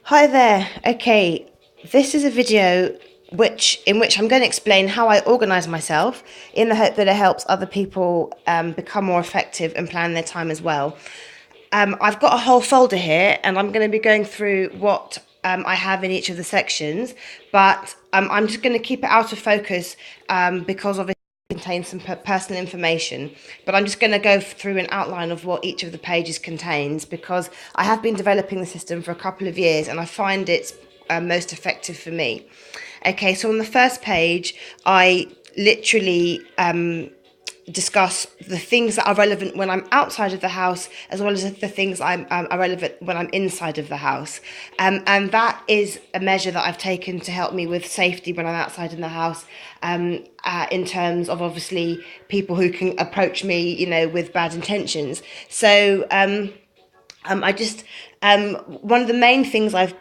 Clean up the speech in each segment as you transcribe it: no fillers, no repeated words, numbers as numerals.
Hi there. Okay, this is a video in which I'm going to explain how I organise myself in the hope that it helps other people become more effective and plan their time as well. I've got a whole folder here, and I'm going to be going through what I have in each of the sections, but I'm just going to keep it out of focus because of it contains some personal information, but I'm just going to go through an outline of what each of the pages contains because I have been developing the system for a couple of years and I find it's most effective for me. Okay, so on the first page, I literally discuss the things that are relevant when I'm outside of the house, as well as the things are relevant when I'm inside of the house. And that is a measure that I've taken to help me with safety when I'm outside in the house, in terms of obviously people who can approach me, with bad intentions. So I just one of the main things I've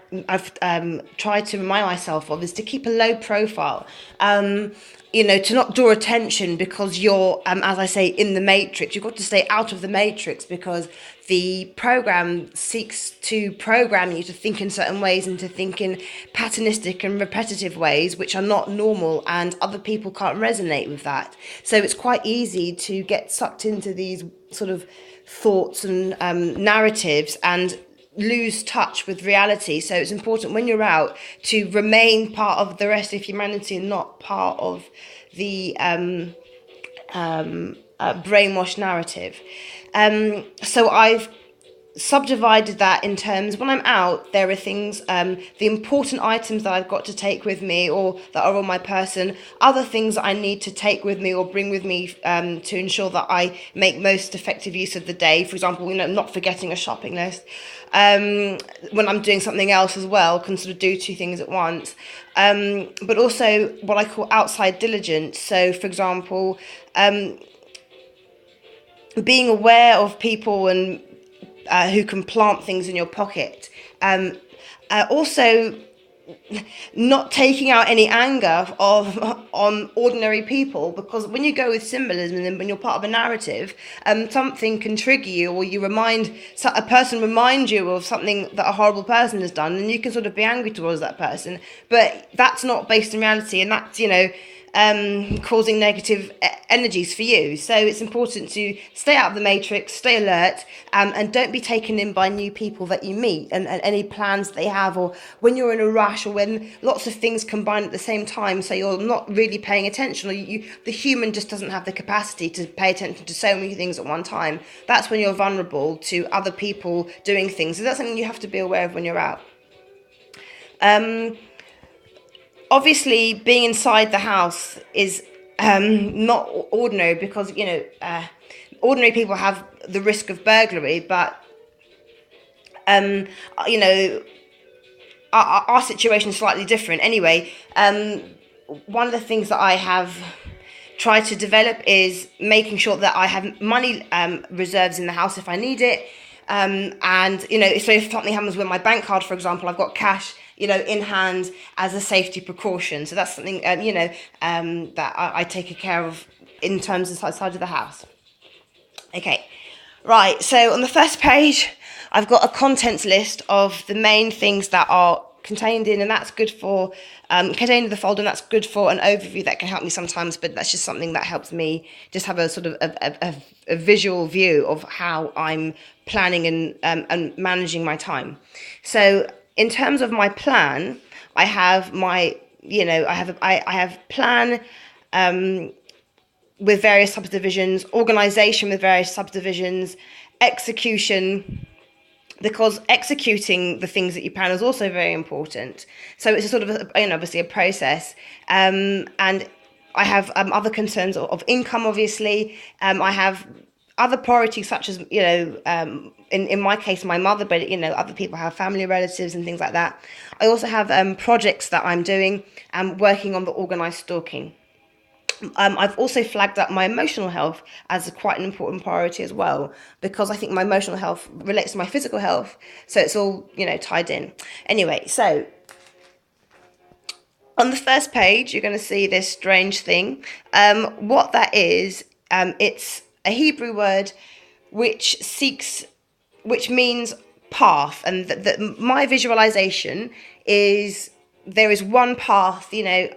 tried to remind myself of is to keep a low profile. To not draw attention because you're, as I say, in the matrix. You've got to stay out of the matrix because the program seeks to program you to think in certain ways and to think in patternistic and repetitive ways, which are not normal, and other people can't resonate with that. So it's quite easy to get sucked into these sort of thoughts and narratives and lose touch with reality. So it's important when you're out to remain part of the rest of humanity and not part of the brainwashed narrative. So I've subdivided that in terms when I'm out, there are things, the important items that I've got to take with me or that are on my person, other things that I need to take with me or bring with me to ensure that I make most effective use of the day. For example, not forgetting a shopping list. When I'm doing something else as well, can sort of do two things at once. But also what I call outside diligence. So, for example, being aware of people and who can plant things in your pocket. Also, not taking out any anger on ordinary people, because when you go with symbolism and when you're part of a narrative, something can trigger you, or a person remind you of something that a horrible person has done, and you can sort of be angry towards that person, but that's not based in reality, and that's causing negative energies for you. So it's important to stay out of the matrix, stay alert, and don't be taken in by new people that you meet and any plans they have, or when you're in a rush, or when lots of things combine at the same time, so you're not really paying attention, or the human just doesn't have the capacity to pay attention to so many things at one time. That's when you're vulnerable to other people doing things. So that's something you have to be aware of when you're out. Obviously, being inside the house is not ordinary because ordinary people have the risk of burglary, but um, you know our situation is slightly different. Anyway, one of the things that I have tried to develop is making sure that I have money reserves in the house if I need it. And so if something happens with my bank card, for example, I've got cash, in hand as a safety precaution. So that's something, that I take care of in terms of outside of the house. Okay, right. So on the first page, I've got a contents list of the main things that are contained in, and that's good for contained in the folder, and that's good for an overview that can help me sometimes, but that's just something that helps me just have a sort of a visual view of how I'm planning and managing my time. So in terms of my plan, I have my I have plan with various subdivisions, organization with various subdivisions, execution, because executing the things that you plan is also very important. So it's a sort of obviously a process, and I have other concerns of income. Obviously, I have other priorities such as in my case my mother, but other people have family relatives and things like that. I also have projects that I'm doing and working on the organized stalking. I've also flagged up my emotional health as quite an important priority as well, because I think my emotional health relates to my physical health, so it's all tied in. Anyway, so on the first page, you're going to see this strange thing. What that is, it's a Hebrew word which means path, and my visualization is there is one path, there's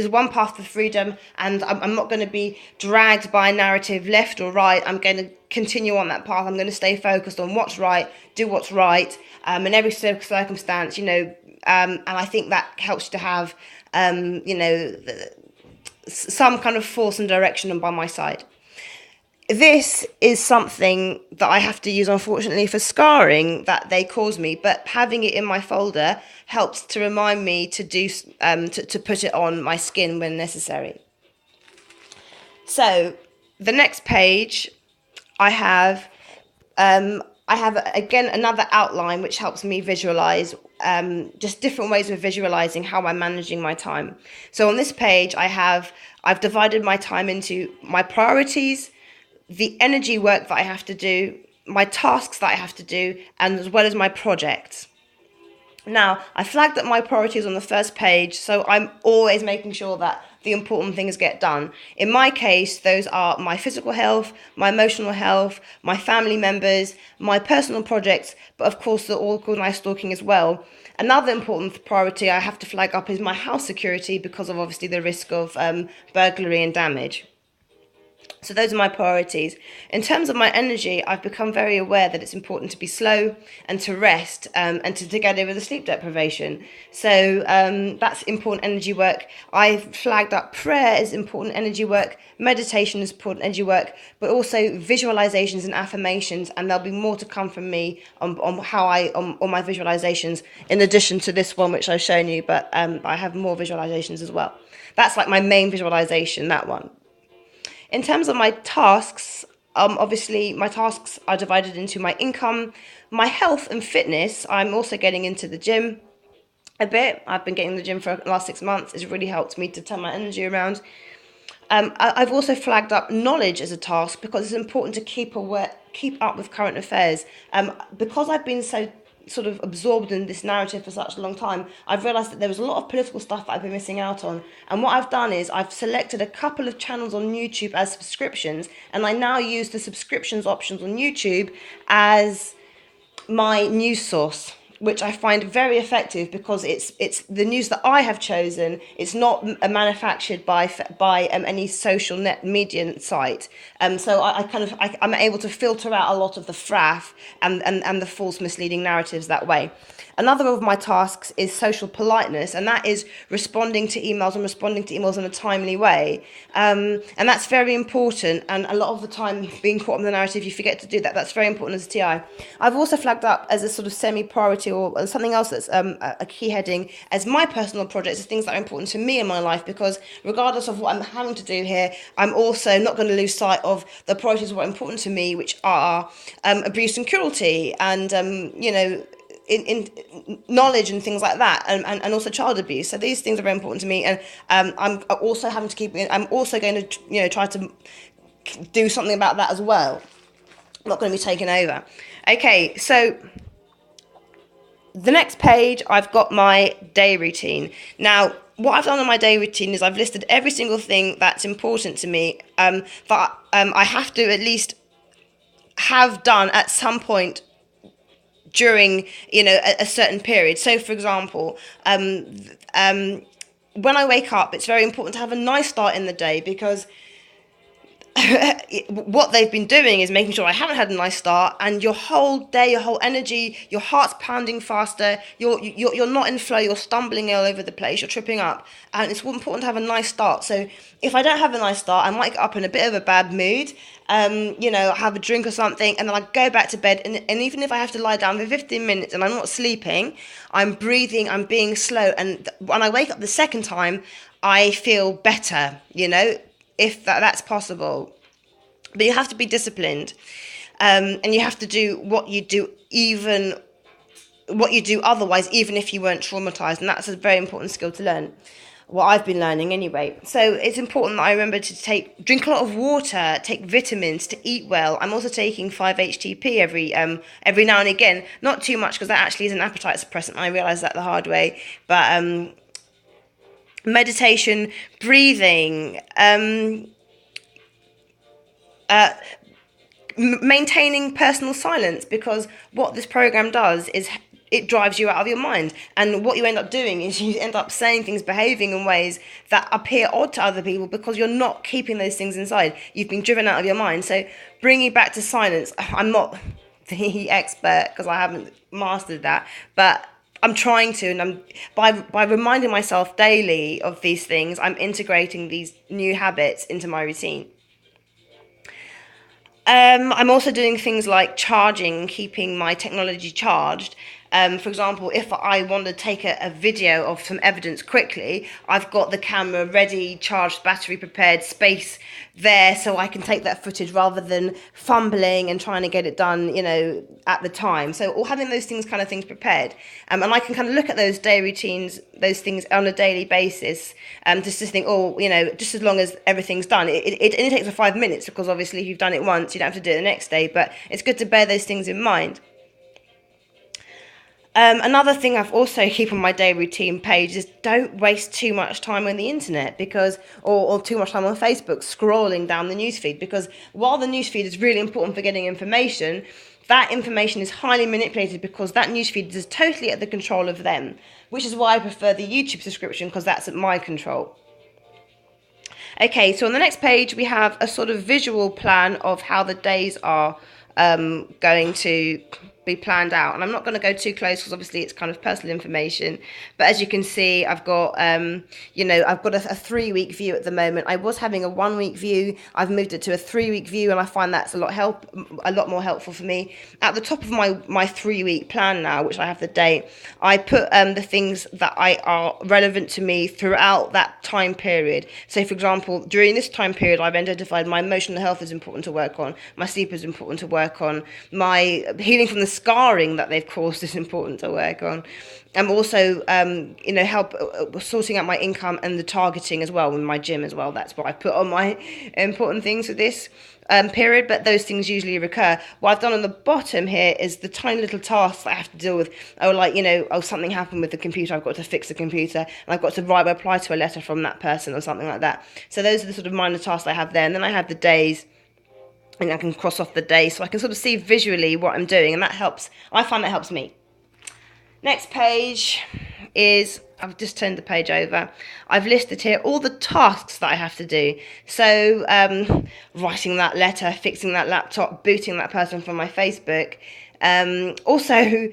one path for freedom, and I'm not going to be dragged by a narrative left or right. I'm going to continue on that path. I'm going to stay focused on what's right, do what's right, in every circumstance, and I think that helps to have, some kind of force and direction by my side. This is something that I have to use, unfortunately, for scarring that they cause me. But having it in my folder helps to remind me to do to put it on my skin when necessary. So the next page, I have again another outline which helps me visualize, just different ways of visualizing how I'm managing my time. So on this page, I've divided my time into my priorities, the energy work that I have to do, my tasks that I have to do, and as well as my projects. Now, I flagged up my priorities on the first page, so I'm always making sure that the important things get done. In my case, those are my physical health, my emotional health, my family members, my personal projects, but of course the organised stalking as well. Another important priority I have to flag up is my house security, because of obviously the risk of burglary and damage. So those are my priorities. In terms of my energy, I've become very aware that it's important to be slow and to rest, and to get over the sleep deprivation. So that's important energy work. I've flagged up prayer as important energy work, meditation is important energy work, but also visualizations and affirmations. And there'll be more to come from me on my visualizations, in addition to this one which I've shown you. But I have more visualizations as well. That's like my main visualization, that one. In terms of my tasks, obviously my tasks are divided into my income, my health and fitness. I'm also getting into the gym a bit. I've been getting in the gym for the last 6 months. It's really helped me to turn my energy around. I've also flagged up knowledge as a task, because it's important to keep up with current affairs. Because I've been so sort of absorbed in this narrative for such a long time, I've realised that there was a lot of political stuff that I've been missing out on. And what I've done is I've selected a couple of channels on YouTube as subscriptions, and I now use the subscriptions options on YouTube as my news source, which I find very effective, because it's the news that I have chosen. It's not manufactured by any social net media site. So I'm able to filter out a lot of the fraff and the false misleading narratives that way. Another of my tasks is social politeness, and that is responding to emails in a timely way. And that's very important. And a lot of the time, being caught in the narrative, you forget to do that. That's very important as a TI. I've also flagged up as a sort of semi-priority, or something else that's a key heading, as my personal projects, as things that are important to me in my life, because regardless of what I'm having to do here, I'm also not going to lose sight of the priorities that are important to me, which are abuse and cruelty, and in knowledge and things like that, and also child abuse. So these things are very important to me, and I'm also having to I'm also going to try to do something about that as well. I'm not going to be taken over. Okay, so the next page, I've got my day routine. Now, what I've done on my day routine is I've listed every single thing that's important to me, that I have to at least have done at some point during a certain period. So for example, when I wake up, it's very important to have a nice start in the day, because what they've been doing is making sure I haven't had a nice start, and your whole day, your whole energy, your heart's pounding faster, you're not in flow, you're stumbling all over the place, you're tripping up, and it's important to have a nice start. So if I don't have a nice start, I might get up in a bit of a bad mood, have a drink or something, and then I go back to bed, and even if I have to lie down for 15 minutes and I'm not sleeping, I'm breathing, I'm being slow, and when I wake up the second time, I feel better, if that's possible. But you have to be disciplined, and you have to do what you do otherwise, even if you weren't traumatized, and that's a very important skill to learn. What I've been learning anyway. So it's important that I remember to drink a lot of water, take vitamins, to eat well. I'm also taking 5-HTP every now and again, not too much, because that actually is an appetite suppressant. I realised that the hard way, but meditation, breathing, maintaining personal silence, because what this program does is it drives you out of your mind, and what you end up doing is you end up saying things, behaving in ways that appear odd to other people because you're not keeping those things inside. You've been driven out of your mind. So bringing back to silence, I'm not the expert because I haven't mastered that, but I'm trying to, and by reminding myself daily of these things, I'm integrating these new habits into my routine. I'm also doing things like charging, keeping my technology charged. For example, if I want to take a video of some evidence quickly, I've got the camera ready, charged, battery prepared, space there, so I can take that footage rather than fumbling and trying to get it done, at the time. So all having those things prepared. And I can kind of look at those day routines, those things on a daily basis, just to think, just as long as everything's done. It only takes 5 minutes, because obviously if you've done it once, you don't have to do it the next day, but it's good to bear those things in mind. Another thing I've also keep on my day routine page is don't waste too much time on the internet, or too much time on Facebook scrolling down the newsfeed, because while the newsfeed is really important for getting information, that information is highly manipulated because that newsfeed is totally at the control of them, which is why I prefer the YouTube subscription, because that's at my control. Okay, so on the next page we have a sort of visual plan of how the days are going to be planned out, and I'm not going to go too close because obviously it's kind of personal information, but as you can see, I've got I've got a 3-week view at the moment. I was having a 1-week view. I've moved it to a 3-week view, and I find that's a lot more helpful for me. At the top of my 3-week plan now, which I have the date, I put the things that are relevant to me throughout that time period. So for example, during this time period, I've identified my emotional health is important to work on, my sleep is important to work on, my healing from the scarring that they've caused is important to work on. I'm also help sorting out my income and the targeting as well with my gym as well. That's what I put on my important things for this period, but those things usually recur. What I've done on the bottom here is the tiny little tasks that I have to deal with. Something happened with the computer, I've got to fix the computer, and I've got to reply to a letter from that person or something like that. So those are the sort of minor tasks I have there, and then I have the days, and I can cross off the day so I can sort of see visually what I'm doing, and that helps. I find that helps me. Next page is, I've just turned the page over. I've listed here all the tasks that I have to do. So writing that letter, fixing that laptop, booting that person from my Facebook. Also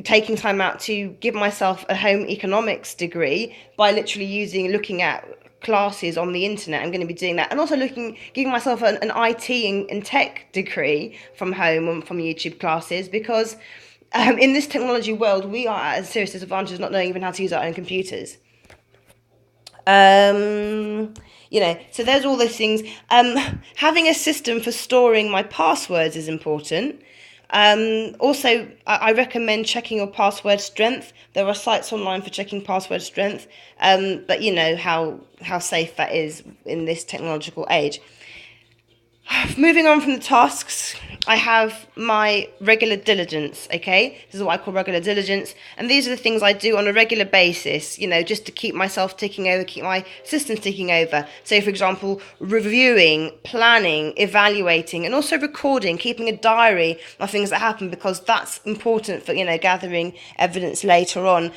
taking time out to give myself a home economics degree by literally looking at classes on the internet. I'm going to be doing that, and also giving myself an IT and tech degree from home and from YouTube classes, because in this technology world we are at a serious disadvantage of not knowing even how to use our own computers. So there's all those things. Having a system for storing my passwords is important. Also, I recommend checking your password strength. There are sites online for checking password strength, but you know how safe that is in this technological age. Moving on from the tasks, I have my regular diligence, okay? This is what I call regular diligence, and these are the things I do on a regular basis, just to keep myself ticking over, keep my systems ticking over. So, for example, reviewing, planning, evaluating, and also recording, keeping a diary of things that happen, because that's important for, gathering evidence later on.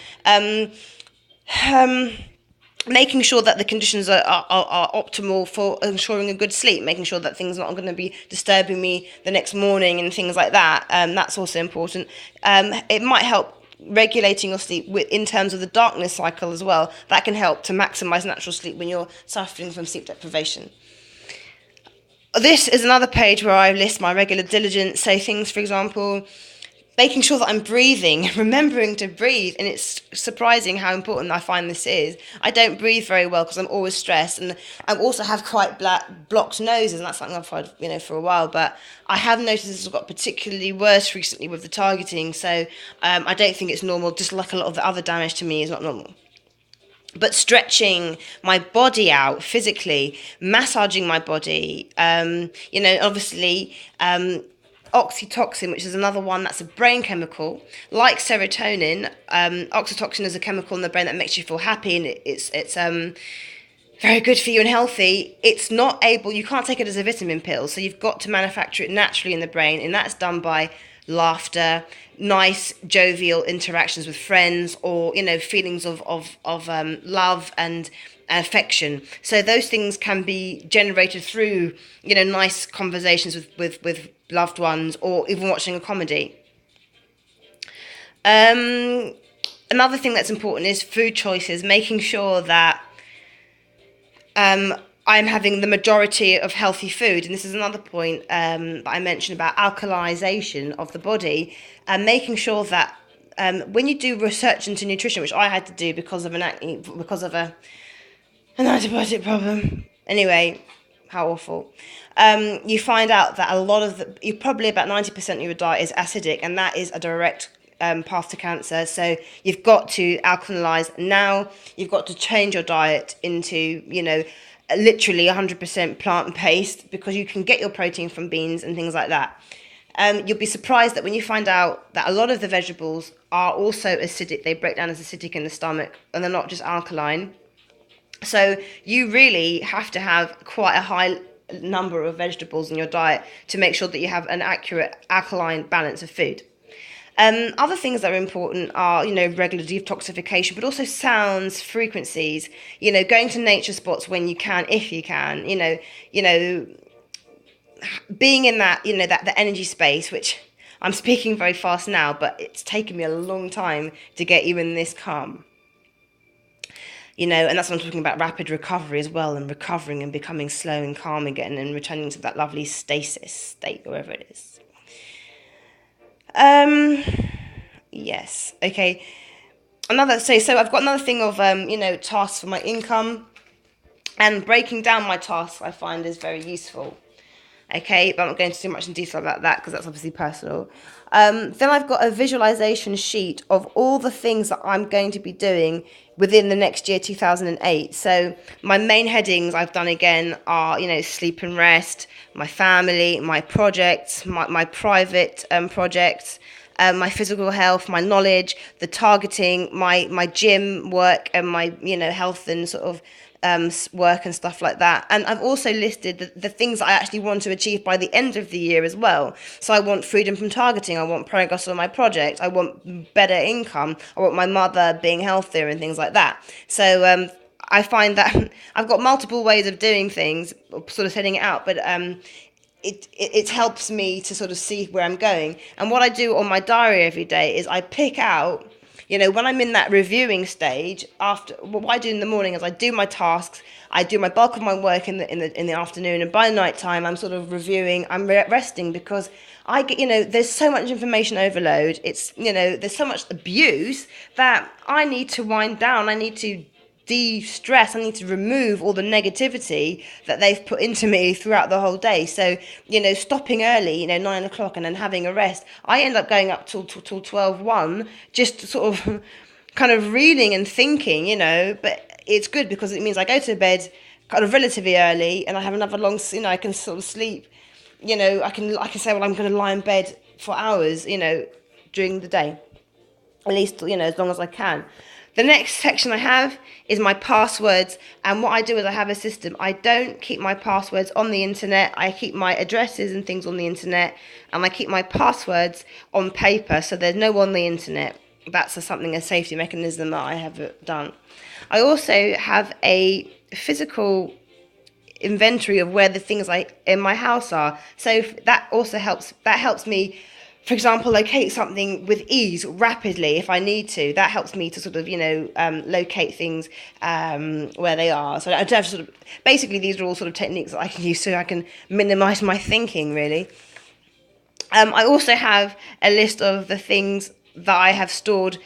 Making sure that the conditions are optimal for ensuring a good sleep, making sure that things are not going to be disturbing me the next morning and things like that. That's also important. It might help regulating your sleep in terms of the darkness cycle as well. That can help to maximise natural sleep when you're suffering from sleep deprivation. This is another page where I list my regular diligence. So things, for example, making sure that I'm breathing, remembering to breathe, and it's surprising how important I find this is. I don't breathe very well because I'm always stressed, and I also have quite blocked noses, and that's something I've tried, for a while, but I have noticed this has got particularly worse recently with the targeting, so I don't think it's normal, just like a lot of the other damage to me is not normal. But stretching my body out physically, massaging my body, obviously, oxytocin, which is another one that's a brain chemical, like serotonin. Oxytocin is a chemical in the brain that makes you feel happy, and it's very good for you and healthy, it's not able, you can't take it as a vitamin pill. So you've got to manufacture it naturally in the brain. And that's done by laughter, nice, jovial interactions with friends, or, feelings of love and affection. So those things can be generated through, nice conversations with loved ones, or even watching a comedy. Another thing that's important is food choices, making sure that I'm having the majority of healthy food. And this is another point that I mentioned about alkalization of the body, and making sure that when you do research into nutrition, which I had to do because of an antibiotic problem. Anyway, how awful. You find out that a lot of you probably about 90% of your diet is acidic, and that is a direct path to cancer. So you've got to alkalize now. You've got to change your diet into, literally 100% plant-based, because you can get your protein from beans and things like that. You'll be surprised that when you find out that a lot of the vegetables are also acidic, they break down as acidic in the stomach, and they're not just alkaline. So you really have to have quite a high number of vegetables in your diet to make sure that you have an accurate alkaline balance of food. Other things that are important are, regular detoxification, but also sounds, frequencies, going to nature spots when you can, if you can, being in that, the energy space, which I'm speaking very fast now, but it's taken me a long time to get you in this calm. And that's what I'm talking about, rapid recovery as well, and recovering and becoming slow and calm again, and returning to that lovely stasis state, wherever it is. Yes. Okay. So I've got another thing of tasks for my income, and breaking down my tasks I find is very useful. Okay, but I'm not going into too much in detail about that because that's obviously personal. Then I've got a visualization sheet of all the things that I'm going to be doing within the next year, 2008. So my main headings I've done again are, sleep and rest, my family, my projects, my private projects, my physical health, my knowledge, the targeting, my gym work, and my, health and sort of work and stuff like that. And I've also listed the things that I actually want to achieve by the end of the year as well. So I want freedom from targeting, I want progress on my project, I want better income, I want my mother being healthier and things like that. So I find that I've got multiple ways of doing things, sort of setting it out, but it helps me to sort of see where I'm going. And what I do on my diary every day is I pick out, when I'm in that reviewing stage, after what I do in the morning is I do my tasks, I do my bulk of my work in the afternoon, and by nighttime I'm sort of reviewing, I'm resting, because I get, there's so much information overload. It's, there's so much abuse that I need to wind down. I need to de-stress. I need to remove all the negativity that they've put into me throughout the whole day. So, stopping early, 9 o'clock, and then having a rest, I end up going up till 12:1, just sort of kind of reading and thinking, but it's good because it means I go to bed kind of relatively early, and I have another long, I can sort of sleep, I can say, well, I'm going to lie in bed for hours, during the day, at least, as long as I can. The next section I have is my passwords, and what I do is I have a system. I don't keep my passwords on the internet. I keep my addresses and things on the internet, and I keep my passwords on paper, so there's no on the internet. That's a safety mechanism that I have done. I also have a physical inventory of where the things in my house are, so that also helps. That helps me, for example, locate something with ease, rapidly, if I need to. That helps me to sort of, locate things where they are. So I have sort of, basically, these are all sort of techniques that I can use so I can minimise my thinking, really. I also have a list of the things that I have stored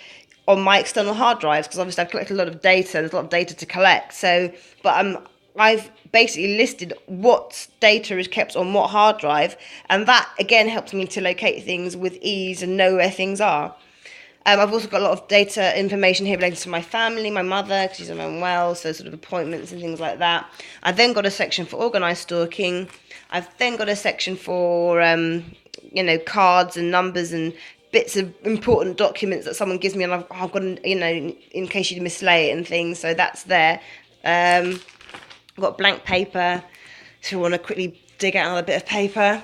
on my external hard drives, because obviously I've collected a lot of data. There's a lot of data to collect. So, but I've basically listed what data is kept on what hard drive, and that again helps me to locate things with ease and know where things are. I've also got a lot of data information here related to my family, my mother, because she's unwell, so sort of appointments and things like that. I've then got a section for organised stalking. I've then got a section for cards and numbers and bits of important documents that someone gives me, and I've got in case you mislay it and things, so that's there. I've got blank paper, so I want to quickly dig out another bit of paper.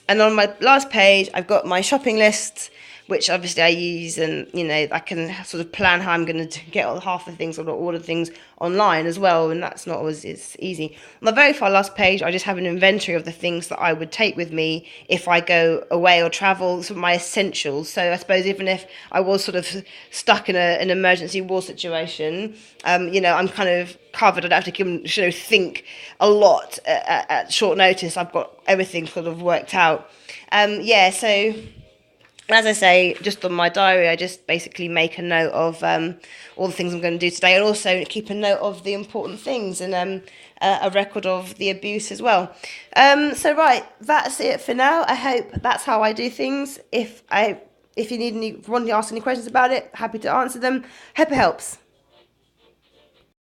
And on my last page, I've got my shopping list, which obviously I use, and I can sort of plan how I'm going to get all half the things or order things online as well, and that's not always it's easy. On the very far last page, I just have an inventory of the things that I would take with me if I go away or travel, sort of my essentials. So I suppose even if I was sort of stuck in an emergency war situation, I'm kind of covered. I don't have to think a lot at short notice. I've got everything sort of worked out. So as I say, just on my diary, I just basically make a note of all the things I'm going to do today, and also keep a note of the important things, and a record of the abuse as well. Right, that's it for now. I hope that's how I do things. If you want to ask any questions about it, happy to answer them. Hope it helps.